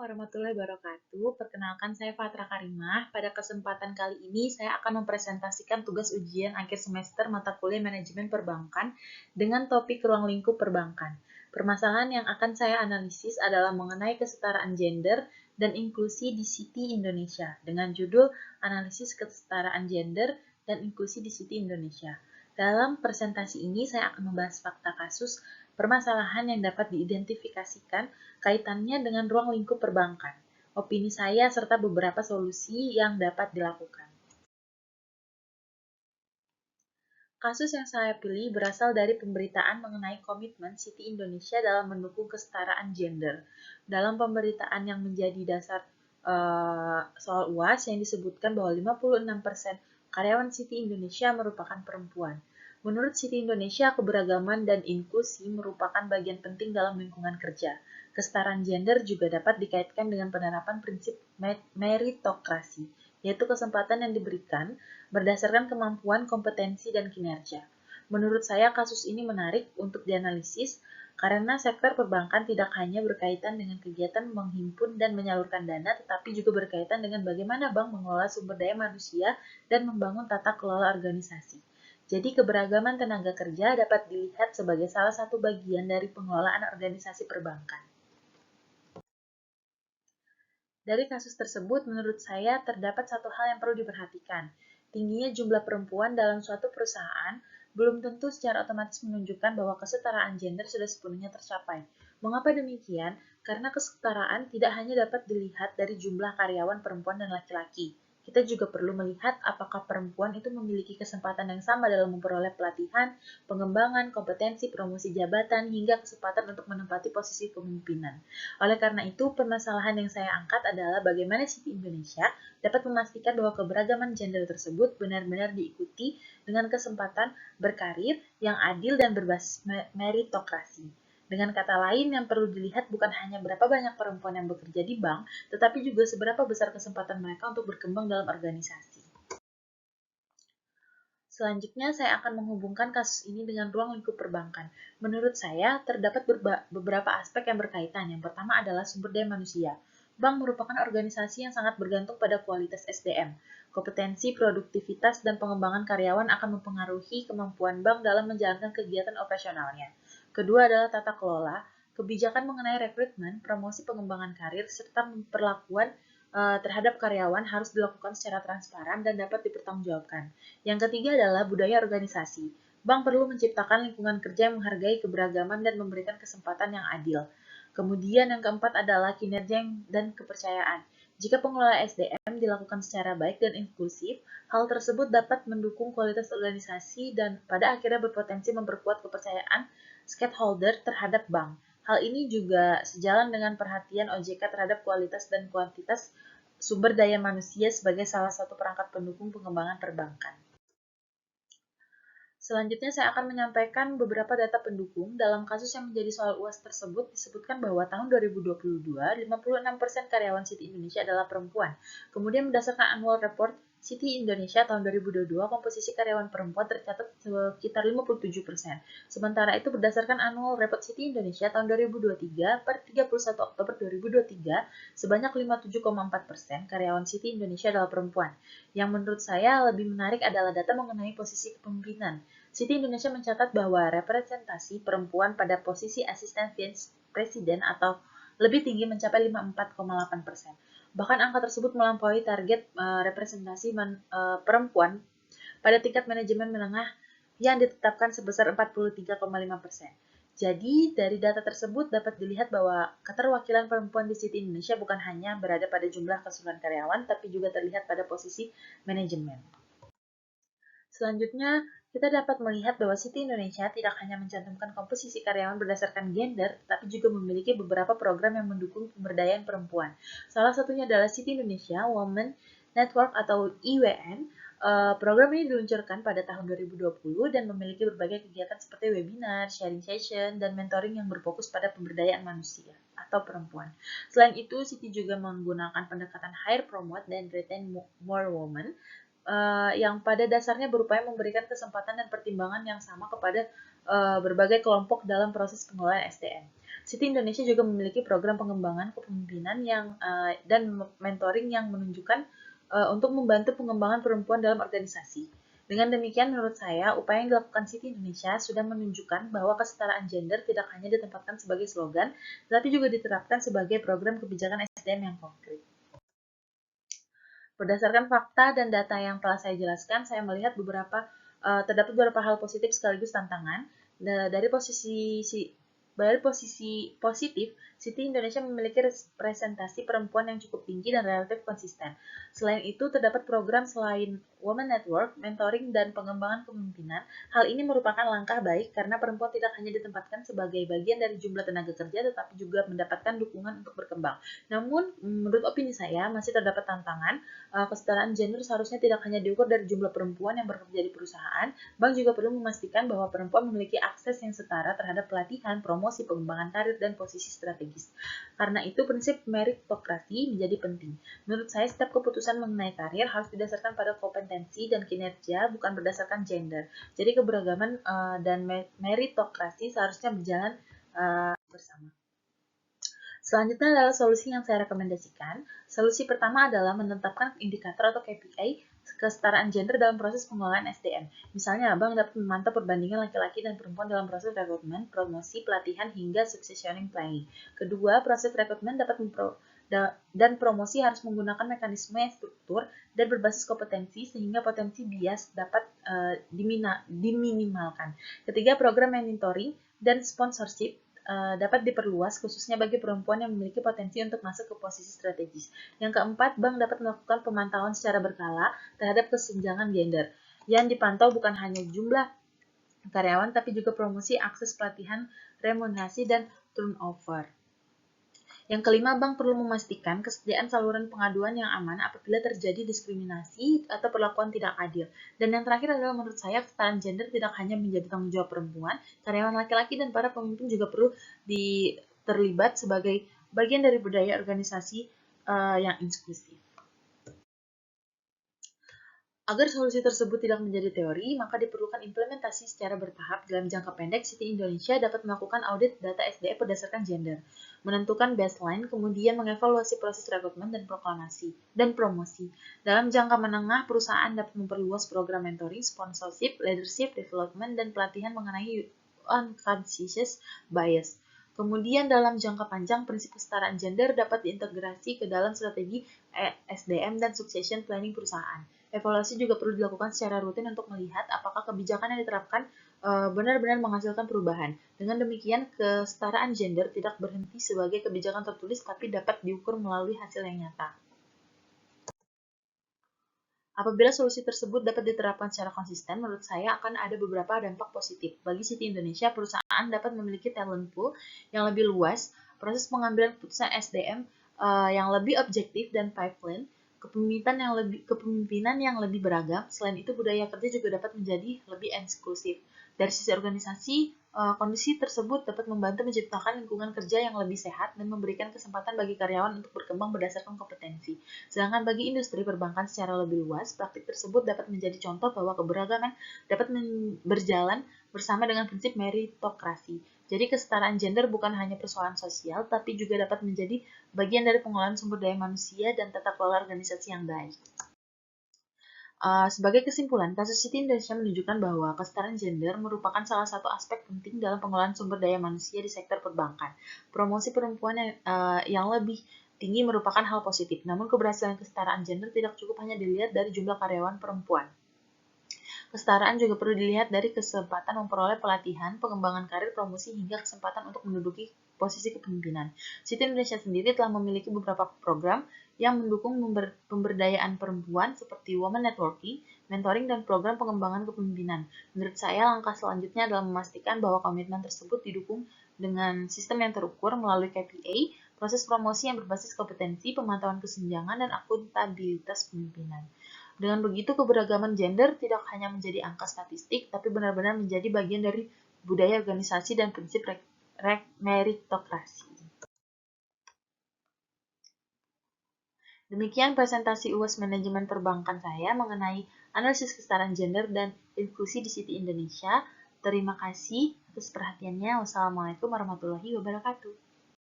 warahmatullahi wabarakatuh. Perkenalkan saya Fatra Karimah. Pada kesempatan kali ini saya akan mempresentasikan tugas ujian akhir semester mata kuliah manajemen perbankan dengan topik ruang lingkup perbankan. Permasalahan yang akan saya analisis adalah mengenai kesetaraan gender dan inklusi di Citi Indonesia dengan judul Analisis Kesetaraan Gender dan Inklusi di Citi Indonesia. Dalam presentasi ini saya akan membahas fakta kasus permasalahan yang dapat diidentifikasikan kaitannya dengan ruang lingkup perbankan, opini saya, serta beberapa solusi yang dapat dilakukan. Kasus yang saya pilih berasal dari pemberitaan mengenai komitmen Citi Indonesia dalam mendukung kesetaraan gender. Dalam pemberitaan yang menjadi dasar soal UAS yang disebutkan bahwa 56% karyawan Citi Indonesia merupakan perempuan. Menurut Citi Indonesia, keberagaman dan inklusi merupakan bagian penting dalam lingkungan kerja. Kesetaraan gender juga dapat dikaitkan dengan penerapan prinsip meritokrasi, yaitu kesempatan yang diberikan berdasarkan kemampuan, kompetensi, dan kinerja. Menurut saya, kasus ini menarik untuk dianalisis karena sektor perbankan tidak hanya berkaitan dengan kegiatan menghimpun dan menyalurkan dana, tetapi juga berkaitan dengan bagaimana bank mengelola sumber daya manusia dan membangun tata kelola organisasi. Jadi, keberagaman tenaga kerja dapat dilihat sebagai salah satu bagian dari pengelolaan organisasi perbankan. Dari kasus tersebut, menurut saya terdapat satu hal yang perlu diperhatikan. Tingginya jumlah perempuan dalam suatu perusahaan belum tentu secara otomatis menunjukkan bahwa kesetaraan gender sudah sepenuhnya tercapai. Mengapa demikian? Karena kesetaraan tidak hanya dapat dilihat dari jumlah karyawan perempuan dan laki-laki. Kita juga perlu melihat apakah perempuan itu memiliki kesempatan yang sama dalam memperoleh pelatihan, pengembangan, kompetensi, promosi jabatan, hingga kesempatan untuk menempati posisi kepemimpinan. Oleh karena itu, permasalahan yang saya angkat adalah bagaimana Citi Indonesia dapat memastikan bahwa keberagaman gender tersebut benar-benar diikuti dengan kesempatan berkarir yang adil dan berbasis meritokrasi. Dengan kata lain, yang perlu dilihat bukan hanya berapa banyak perempuan yang bekerja di bank, tetapi juga seberapa besar kesempatan mereka untuk berkembang dalam organisasi. Selanjutnya, saya akan menghubungkan kasus ini dengan ruang lingkup perbankan. Menurut saya, terdapat beberapa aspek yang berkaitan. Yang pertama adalah sumber daya manusia. Bank merupakan organisasi yang sangat bergantung pada kualitas SDM. Kompetensi, produktivitas, dan pengembangan karyawan akan mempengaruhi kemampuan bank dalam menjalankan kegiatan operasionalnya. Kedua adalah tata kelola, kebijakan mengenai rekrutmen, promosi pengembangan karir, serta perlakuan terhadap karyawan harus dilakukan secara transparan dan dapat dipertanggungjawabkan. Yang ketiga adalah budaya organisasi. Bank perlu menciptakan lingkungan kerja yang menghargai keberagaman dan memberikan kesempatan yang adil. Kemudian yang keempat adalah kinerja dan kepercayaan. Jika pengelola SDM dilakukan secara baik dan inklusif, hal tersebut dapat mendukung kualitas organisasi dan pada akhirnya berpotensi memperkuat kepercayaan stakeholder terhadap bank. Hal ini juga sejalan dengan perhatian OJK terhadap kualitas dan kuantitas sumber daya manusia sebagai salah satu perangkat pendukung pengembangan perbankan. Selanjutnya saya akan menyampaikan beberapa data pendukung. Dalam kasus yang menjadi soal UAS tersebut disebutkan bahwa tahun 2022, 56% karyawan Citi Indonesia adalah perempuan. Kemudian berdasarkan annual report Citi Indonesia tahun 2022, komposisi karyawan perempuan tercatat sekitar 57%. Sementara itu berdasarkan annual report Citi Indonesia tahun 2023 per 31 Oktober 2023, sebanyak 57,4% karyawan Citi Indonesia adalah perempuan. Yang menurut saya lebih menarik adalah data mengenai posisi kepemimpinan. Citi Indonesia mencatat bahwa representasi perempuan pada posisi asisten vice presiden atau lebih tinggi mencapai 54,8%. Bahkan angka tersebut melampaui target representasi perempuan pada tingkat manajemen menengah yang ditetapkan sebesar 43,5%. Jadi, dari data tersebut dapat dilihat bahwa keterwakilan perempuan di Citi Indonesia bukan hanya berada pada jumlah keseluruhan karyawan, tapi juga terlihat pada posisi manajemen. Selanjutnya, kita dapat melihat bahwa Citi Indonesia tidak hanya mencantumkan komposisi karyawan berdasarkan gender, tetapi juga memiliki beberapa program yang mendukung pemberdayaan perempuan. Salah satunya adalah Citi Indonesia Women Network atau IWN. Program ini diluncurkan pada tahun 2020 dan memiliki berbagai kegiatan seperti webinar, sharing session, dan mentoring yang berfokus pada pemberdayaan manusia atau perempuan. Selain itu, Citi juga menggunakan pendekatan hire, promote, dan retain more women yang pada dasarnya berupaya memberikan kesempatan dan pertimbangan yang sama kepada berbagai kelompok dalam proses pengelolaan SDM. Citi Indonesia juga memiliki program pengembangan kepemimpinan dan mentoring yang menunjukkan untuk membantu pengembangan perempuan dalam organisasi. Dengan demikian, menurut saya, upaya yang dilakukan Citi Indonesia sudah menunjukkan bahwa kesetaraan gender tidak hanya ditempatkan sebagai slogan, tetapi juga diterapkan sebagai program kebijakan SDM yang konkret. Berdasarkan fakta dan data yang telah saya jelaskan, saya melihat terdapat beberapa hal positif sekaligus tantangan. Dari posisi positif, Citi Indonesia memiliki representasi perempuan yang cukup tinggi dan relatif konsisten. Selain itu, terdapat program selain Women Network, mentoring, dan pengembangan kepemimpinan. Hal ini merupakan langkah baik karena perempuan tidak hanya ditempatkan sebagai bagian dari jumlah tenaga kerja, tetapi juga mendapatkan dukungan untuk berkembang. Namun, menurut opini saya, masih terdapat tantangan. Kesetaraan gender seharusnya tidak hanya diukur dari jumlah perempuan yang bekerja di perusahaan. Bank juga perlu memastikan bahwa perempuan memiliki akses yang setara terhadap pelatihan, promosi, pengembangan karir, dan posisi strategis. Karena itu, prinsip meritokrasi menjadi penting. Menurut saya, setiap keputusan mengenai karir harus didasarkan pada kompetensi dan kinerja, bukan berdasarkan gender. Jadi, keberagaman dan meritokrasi seharusnya berjalan bersama. Selanjutnya adalah solusi yang saya rekomendasikan. Solusi pertama adalah menetapkan indikator atau KPI kesetaraan gender dalam proses pengelolaan SDM. Misalnya, Bank dapat memantau perbandingan laki-laki dan perempuan dalam proses rekrutmen, promosi, pelatihan, hingga successioning planning. Kedua, proses rekrutmen dan promosi harus menggunakan mekanisme yang struktur dan berbasis kompetensi sehingga potensi bias dapat diminimalkan. Ketiga, program monitoring dan sponsorship dapat diperluas khususnya bagi perempuan yang memiliki potensi untuk masuk ke posisi strategis. Yang keempat, bank dapat melakukan pemantauan secara berkala terhadap kesenjangan gender yang dipantau bukan hanya jumlah karyawan tapi juga promosi, akses pelatihan, remunerasi, dan turnover. Yang kelima, bank perlu memastikan kesediaan saluran pengaduan yang aman apabila terjadi diskriminasi atau perlakuan tidak adil. Dan yang terakhir adalah menurut saya kesetaraan gender tidak hanya menjadi tanggung jawab perempuan, karyawan laki-laki dan para pemimpin juga perlu terlibat sebagai bagian dari budaya organisasi yang inklusif. Agar solusi tersebut tidak menjadi teori, maka diperlukan implementasi secara bertahap. Dalam jangka pendek, Citi Indonesia dapat melakukan audit data SDM berdasarkan gender, menentukan baseline, kemudian mengevaluasi proses rekrutmen dan promosi. Dalam jangka menengah, perusahaan dapat memperluas program mentoring, sponsorship, leadership development, dan pelatihan mengenai unconscious bias. Kemudian dalam jangka panjang, prinsip kesetaraan gender dapat diintegrasi ke dalam strategi SDM dan succession planning perusahaan. Evaluasi juga perlu dilakukan secara rutin untuk melihat apakah kebijakan yang diterapkan benar-benar menghasilkan perubahan. Dengan demikian, kesetaraan gender tidak berhenti sebagai kebijakan tertulis, tapi dapat diukur melalui hasil yang nyata. Apabila solusi tersebut dapat diterapkan secara konsisten, menurut saya akan ada beberapa dampak positif. Bagi Citi Indonesia, perusahaan dapat memiliki talent pool yang lebih luas, proses pengambilan keputusan SDM yang lebih objektif dan pipeline, kepemimpinan yang lebih beragam. Selain itu, budaya kerja juga dapat menjadi lebih inklusif. Dari sisi organisasi, kondisi tersebut dapat membantu menciptakan lingkungan kerja yang lebih sehat dan memberikan kesempatan bagi karyawan untuk berkembang berdasarkan kompetensi. Sedangkan bagi industri perbankan secara lebih luas, praktik tersebut dapat menjadi contoh bahwa keberagaman dapat berjalan bersama dengan prinsip meritokrasi. Jadi kesetaraan gender bukan hanya persoalan sosial, tapi juga dapat menjadi bagian dari pengelolaan sumber daya manusia dan tata kelola organisasi yang baik. Sebagai kesimpulan, kasus Citi Indonesia menunjukkan bahwa kesetaraan gender merupakan salah satu aspek penting dalam pengelolaan sumber daya manusia di sektor perbankan. Promosi perempuan yang lebih tinggi merupakan hal positif, namun keberhasilan kesetaraan gender tidak cukup hanya dilihat dari jumlah karyawan perempuan. Kesetaraan juga perlu dilihat dari kesempatan memperoleh pelatihan, pengembangan karir, promosi, hingga kesempatan untuk menduduki posisi kepemimpinan. Citi Indonesia sendiri telah memiliki beberapa program yang mendukung pemberdayaan perempuan seperti Women Networking, mentoring, dan program pengembangan kepemimpinan. Menurut saya, langkah selanjutnya adalah memastikan bahwa komitmen tersebut didukung dengan sistem yang terukur melalui KPI, proses promosi yang berbasis kompetensi, pemantauan kesenjangan, dan akuntabilitas pemimpinan. Dengan begitu, keberagaman gender tidak hanya menjadi angka statistik, tapi benar-benar menjadi bagian dari budaya organisasi dan prinsip meritokrasi. Demikian presentasi UAS Manajemen Perbankan saya mengenai analisis kesetaraan gender dan inklusi di Citi Indonesia. Terima kasih. atas perhatiannya. Wassalamualaikum warahmatullahi wabarakatuh.